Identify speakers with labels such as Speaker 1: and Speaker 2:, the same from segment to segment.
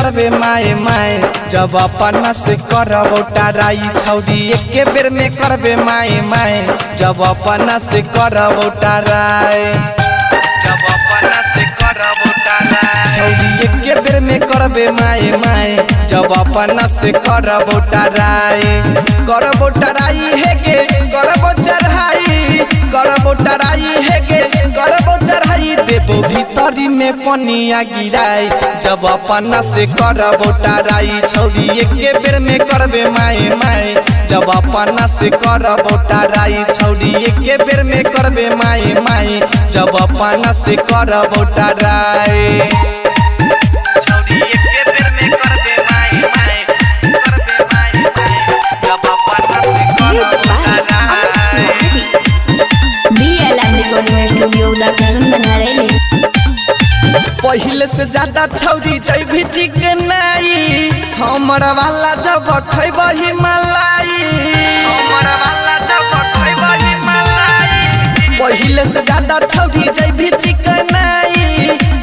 Speaker 1: करबे माए माए जब अपना से करबो टराई छौरी एके बेर में करबे माए माए जब अपना से करबो टराई जब अपना से करबो टराई छौरी एके बेर में करबे माए माए जब अपना से करबो टराई हे गे करबो चढ़ाई हे गे करबो चढ़ाई देबो भीतरी में पनिया गिराई जब अपना से करबो टराई छौरी एके बेर में करबे माए माए जब अपना से करबो टराई छौरी एके बेर में करबे माए माए जब अपना से करबो टराई छौरी एके बेर में करबे माए माए जब अपना से करबो टराई
Speaker 2: BLM रिकॉर्डिंग स्टूडियो उदाहरण
Speaker 1: पहले से ज्यादा छौरी जैभी चिकनाई हमर वाला जब खैबही मलाई हमर वाला जब खैबही मलाई पहले से ज्यादा छौरी जैभी चिकनाई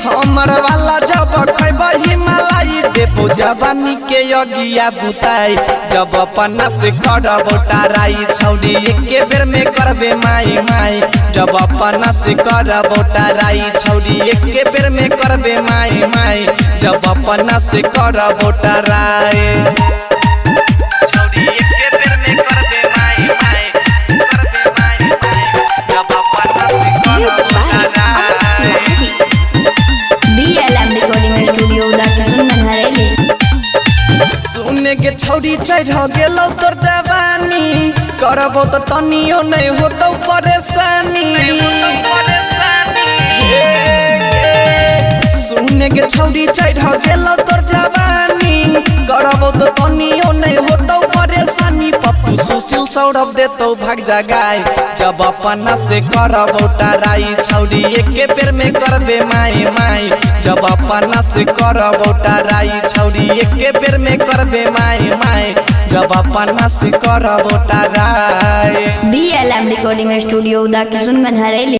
Speaker 1: हमर वाला जब खैबही मलाई देबो जवानी के यगिया बुताई जब अपना से करबो टराई छौरी एके बेर में करबे माए माए जब अपना से करबो टराई छौरी एके बेर में करबे माए माए जब अपना से करबो टराई छौरी एके बेर में करबे माए माए जब अपना से करबो टराई
Speaker 2: BLM रिकॉर्डिंग स्टूडियो उदाहरण
Speaker 1: सुने के छौरी चढ़ गेलौ तोर जवानी करबो तो तनियो नहीं होतौ परेशानी सुने के छौरी चढ़ गेलौ तोर जवानी करबो तो तनियो नहीं होतौ परेशानी पप्पू सुशील सौरभ देतौ भाग जगाई जब अपना से करबो टराई छौरी एके बेर में करबे माए माए जब अपना से करबो टराई छौरी एके बेर में करबे माए माए जब अपना से करबो टराई
Speaker 2: BLM रिकॉर्डिंग स्टूडियो उदाहरण